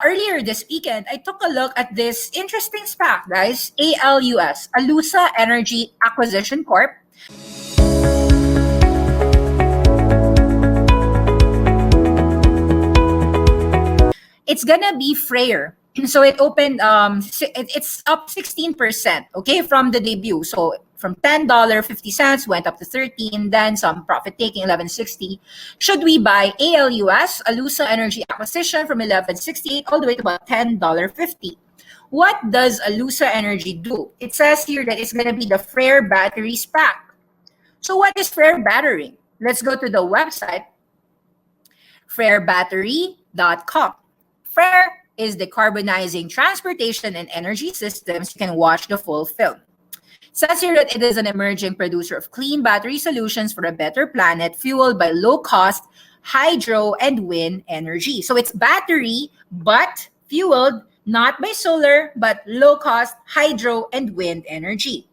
earlier this weekend, I took a look at this interesting SPAC, guys. ALUS, Alussa Energy Acquisition Corp. It's gonna be Freyr. So it opened, it's up 16%, okay, from the debut. So from $10.50 went up to 13, then some profit taking 11.60. Should we buy ALUS, Alussa Energy Acquisition, from 11.68 all the way to about $10.50? What does Alussa Energy do? It says here that it's gonna be the Freyr battery SPAC. So what is Freyr battery? Let's go to the website, freyrbattery.com. Freyr is decarbonizing transportation and energy systems. You can watch the full film. It says here that it is an emerging producer of clean battery solutions for a better planet, fueled by low-cost hydro and wind energy. So it's battery, but fueled not by solar, but low-cost hydro and wind energy.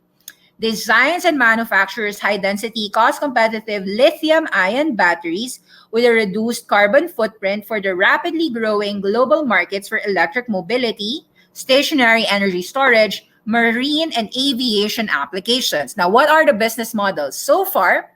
Designs and manufactures high-density, cost-competitive lithium-ion batteries with a reduced carbon footprint for the rapidly growing global markets for electric mobility, stationary energy storage, marine and aviation applications. Now, what are the business models? So far,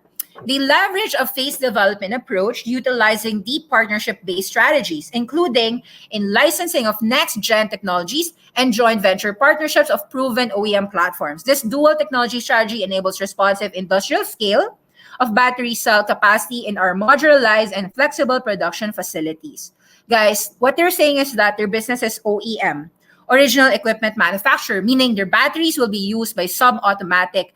they leverage a phased development approach utilizing deep partnership-based strategies, including in licensing of next-gen technologies and joint venture partnerships of proven OEM platforms. This dual technology strategy enables responsive industrial scale of battery cell capacity in our modularized and flexible production facilities. Guys, what they're saying is that their business is OEM, original equipment manufacturer, meaning their batteries will be used by some ADAS,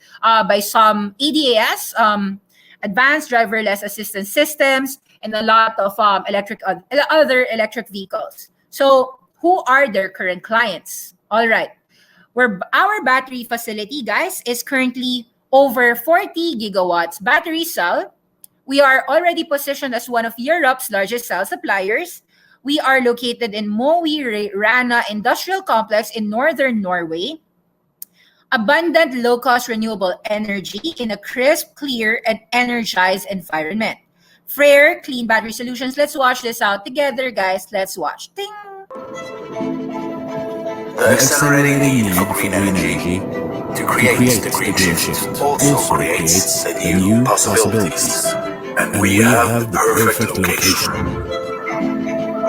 advanced driverless assistance systems, and a lot of other electric vehicles. So who are their current clients? All right. Our battery facility, guys, is currently over 40 gigawatts battery cell. We are already positioned as one of Europe's largest cell suppliers. We are located in Mo i Rana Industrial Complex in northern Norway. Abundant low-cost renewable energy in a crisp, clear, and energized environment. Freyr Clean Battery Solutions. Let's watch this out together, guys. Let's watch. Ding! The accelerating need for green energy to create the green shift also creates the new possibilities. And we have the perfect location.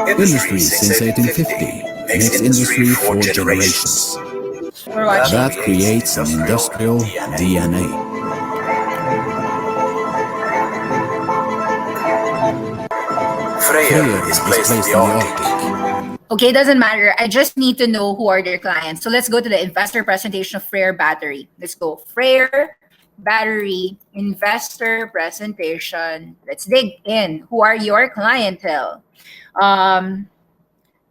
Industry since 1850 makes industry for generations. That creates an industrial DNA. Freyr is placed in the Arctic. Okay, doesn't matter. I just need to know who are their clients. So let's go to the investor presentation of Freyr Battery. Let's go. Freyr Battery investor presentation. Let's dig in. Who are your clientele? 3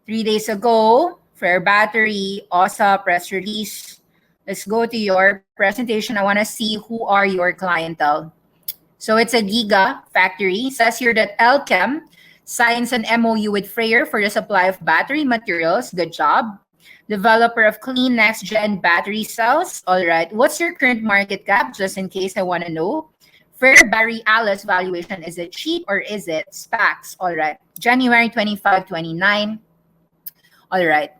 days ago, Freyr Battery, OSA press release. Let's go to your presentation. I want to see who are your clientele. So it's a Giga factory. It says here that Elchem signs an MOU with Freyr for the supply of battery materials. Good job. Developer of clean next-gen battery cells. All right. What's your current market cap? Just in case I want to know. Freyr Battery ALUS valuation. Is it cheap or is it SPACs? All right. January 25, 29. All right.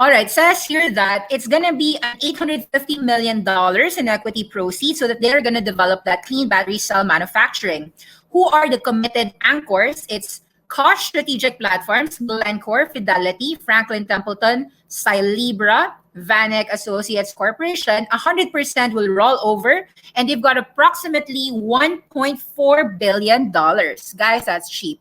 All right, says here that it's going to be an $850 million in equity proceeds so that they're going to develop that clean battery cell manufacturing. Who are the committed anchors? It's Koch Strategic Platforms, Glencore, Fidelity, Franklin Templeton, Silibra, Vanek Associates Corporation. 100% will roll over, and they've got approximately $1.4 billion. Guys, that's cheap.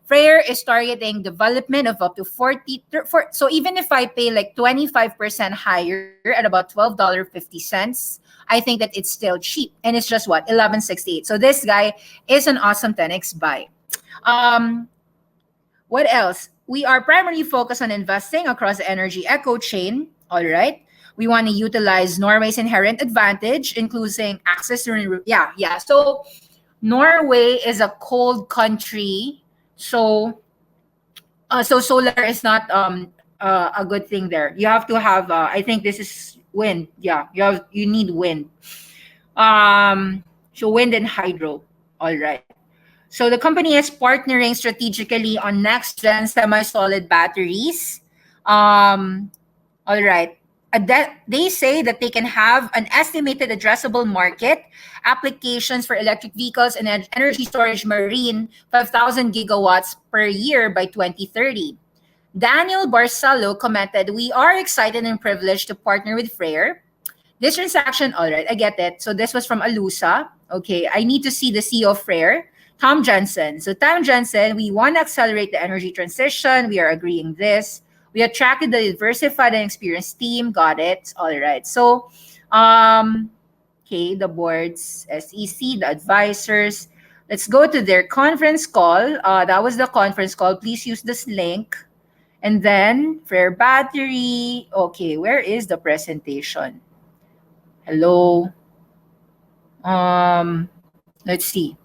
Freyr is targeting development of up to 40. So even if I pay like 25% higher at about $12.50, I think that it's still cheap. And it's just what? $11.68. So this guy is an awesome 10x buy. What else? We are primarily focused on investing across the energy eco chain. All right. We want to utilize Norway's inherent advantage, including access to So Norway is a cold country. So solar is not a good thing there. You have to have I think this is wind. Yeah, you need wind. So wind and hydro. All right. So the company is partnering strategically on next gen semi-solid batteries. All right. They say that they can have an estimated addressable market applications for electric vehicles and energy storage marine 5,000 gigawatts per year by 2030. Daniel Barcelo commented, "We are excited and privileged to partner with Freyr. This transaction, all right, I get it. So this was from Alussa. Okay, I need to see the CEO of Freyr, Tom Jensen. So Tom Jensen, we want to accelerate the energy transition. We are agreeing this. We attracted the diversified and experienced team. Got it. All right. So, okay, the boards, SEC, the advisors. Let's go to their conference call. That was the conference call. Please use this link. And then Freyr Battery. Okay, where is the presentation? Hello. Let's see.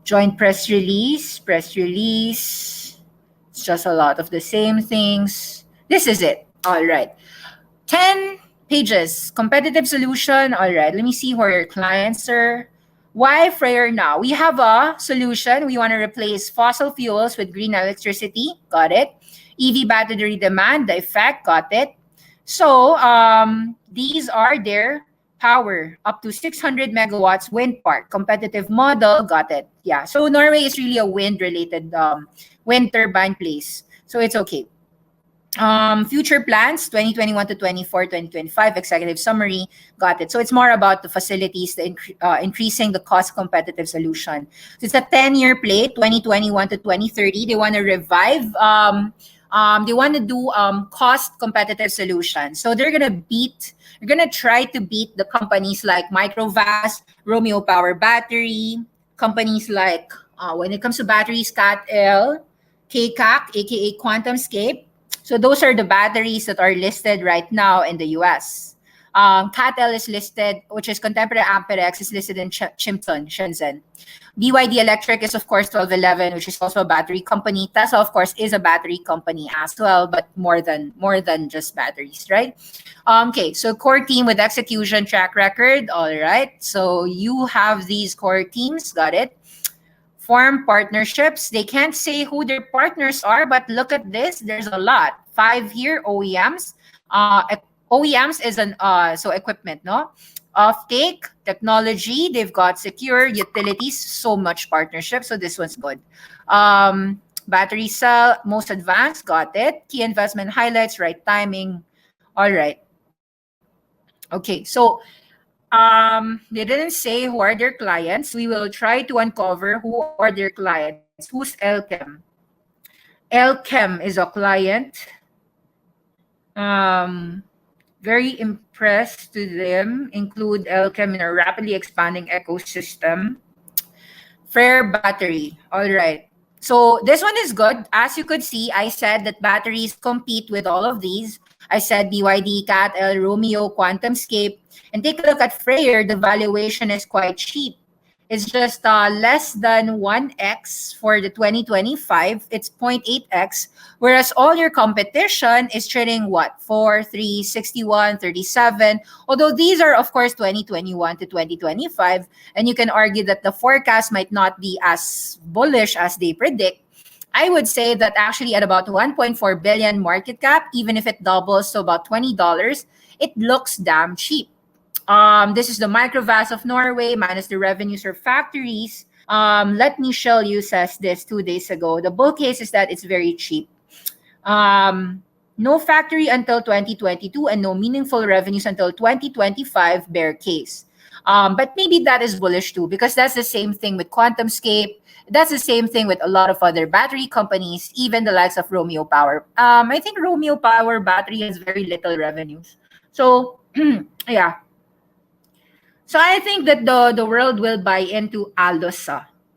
Joint press release. It's just a lot of the same things. This is it. All right. 10 pages. Competitive solution. All right. Let me see where your clients are. Why Freyr now? We have a solution. We want to replace fossil fuels with green electricity. Got it. EV battery demand, the effect. Got it. So these are their power, up to 600 megawatts wind park. Competitive model, got it. Yeah, so Norway is really a wind-related wind turbine place. So it's okay. Future plans, 2021 to 24, 2025, executive summary, got it. So it's more about the facilities, the increasing the cost competitive solution. So it's a 10-year play, 2021 to 2030. They want to revive they want to do cost competitive solutions. So they're gonna try to beat the companies like Microvast, Romeo Power Battery, companies like when it comes to batteries, CATL, KCAC, aka QuantumScape. So those are the batteries that are listed right now in the US. CATL is listed, which is Contemporary Amperex, is listed in Chimton, Shenzhen. BYD Electric is, of course, 1211, which is also a battery company. Tesla, of course, is a battery company as well, but more than just batteries, right? Okay, so core team with execution track record. All right, so you have these core teams, got it. Form partnerships. They can't say who their partners are, but look at this. There's a lot. 5 here, OEMs. OEMs is an so equipment, no? Offtake, technology, they've got secure, utilities, so much partnership. So this one's good. Battery cell, most advanced, got it. Key investment highlights, right timing. All right. Okay, so they didn't say who are their clients. We will try to uncover who are their clients. Who's Elchem? Elchem is a client. Very impressed to them. Include Elchem in a rapidly expanding ecosystem. Freyr Battery. All right. So this one is good. As you could see, I said that batteries compete with all of these. I said BYD, CATL, Romeo, QuantumScape. And take a look at Freyr. The valuation is quite cheap. It's just less than 1x for the 2025. It's 0.8x. Whereas all your competition is trading what? 4, 3, 61, 37. Although these are, of course, 2021 to 2025. And you can argue that the forecast might not be as bullish as they predict. I would say that actually at about 1.4 billion market cap, even if it doubles to about $20, it looks damn cheap. This is the Microvast of Norway minus the revenues or factories. Let me show you, says this 2 days ago. The bull case is that it's very cheap. No factory until 2022 and no meaningful revenues until 2025, bear case. But maybe that is bullish too, because that's the same thing with QuantumScape. That's the same thing with a lot of other battery companies, even the likes of Romeo Power. I think Romeo Power Battery has very little revenues. So, yeah. So I think that the world will buy into ALUS,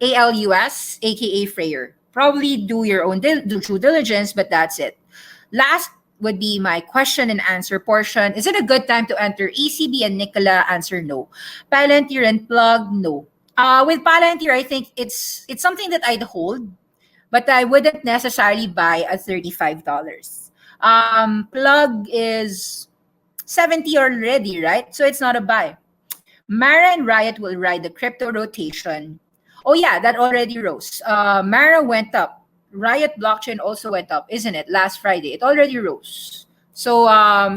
ALUS, aka Freyr. Probably do your own due diligence, but that's it. Last would be my question and answer portion. Is it a good time to enter ECB and Nicola? Answer no. Palantir and Plug, no. With Palantir, I think it's something that I'd hold, but I wouldn't necessarily buy at $35. Plug is 70 already, right? So it's not a buy. Mara and Riot will ride the crypto rotation. Oh yeah, that already rose. Mara went up. Riot blockchain also went up, isn't it? Last Friday, it already rose. So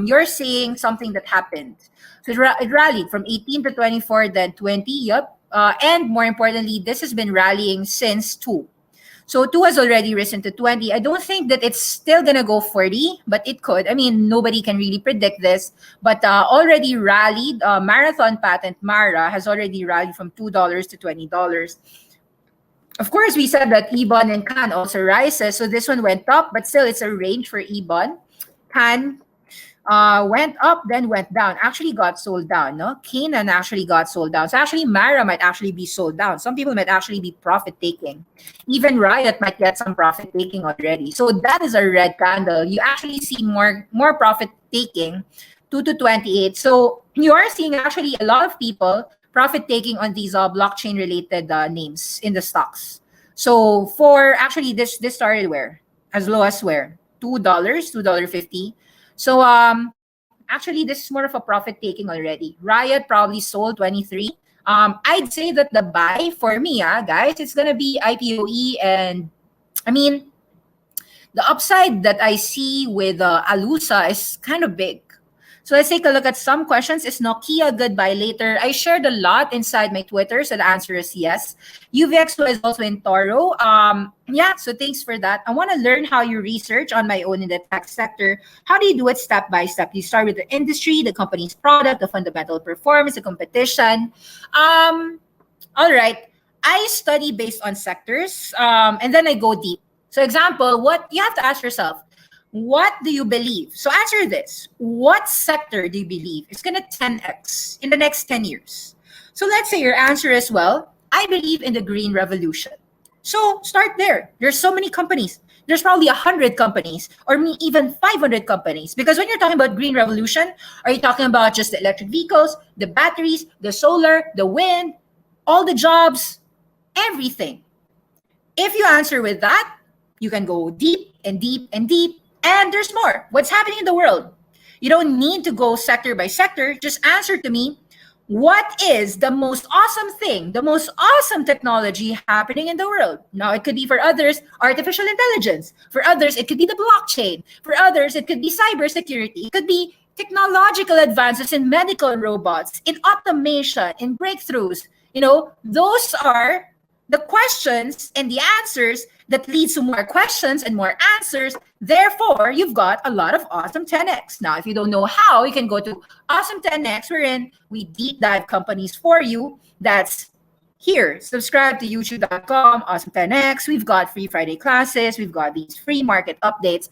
you're saying something that happened. So it rallied from 18 to 24, then 20. Yep. And more importantly, this has been rallying since 2. So 2 has already risen to 20. I don't think that it's still going to go 40, but it could. I mean, nobody can really predict this, but already rallied. Marathon patent Mara has already rallied from $2 to $20. Of course, we said that EBON and CAN also rises. So this one went up, but still it's a range for EBON. CAN went up, then went down. Actually got sold down, no? Canaan actually got sold down. So actually, Mara might actually be sold down. Some people might actually be profit-taking. Even Riot might get some profit-taking already. So that is a red candle. You actually see more profit-taking, 2 to 28. So you are seeing actually a lot of people profit-taking on these blockchain-related names in the stocks. So for actually, this started where? As low as where? $2, $2.50. So actually, this is more of a profit taking already. Riot probably sold 23. I'd say that the buy for me, guys, it's gonna be IPOE, and I mean, the upside that I see with Alussa is kind of big. So let's take a look at some questions. Is Nokia good buy later? I shared a lot inside my Twitter, so the answer is yes. UVXO is also in Toro. Yeah, so thanks for that. I want to learn how you research on my own in the tech sector. How do you do it step by step? Do you start with the industry, the company's product, the fundamental performance, the competition? All right. I study based on sectors, and then I go deep. So example, what you have to ask yourself, what do you believe? So answer this. What sector do you believe is going to 10x in the next 10 years? So let's say your answer is, well, I believe in the green revolution. So start there. There's so many companies. There's probably 100 companies or even 500 companies. Because when you're talking about green revolution, are you talking about just the electric vehicles, the batteries, the solar, the wind, all the jobs, everything? If you answer with that, you can go deep and deep and deep. And there's more. What's happening in the world? You don't need to go sector by sector. Just answer to me, what is the most awesome thing, the most awesome technology happening in the world? Now, it could be for others, artificial intelligence. For others, it could be the blockchain. For others, it could be cybersecurity. It could be technological advances in medical robots, in automation, in breakthroughs. Those are the questions and the answers that leads to more questions and more answers. Therefore, you've got a lot of Awesome 10X. Now, if you don't know how, you can go to Awesome 10X, wherein we deep dive companies for you. That's here. Subscribe to youtube.com, Awesome 10X. We've got free Friday classes. We've got these free market updates.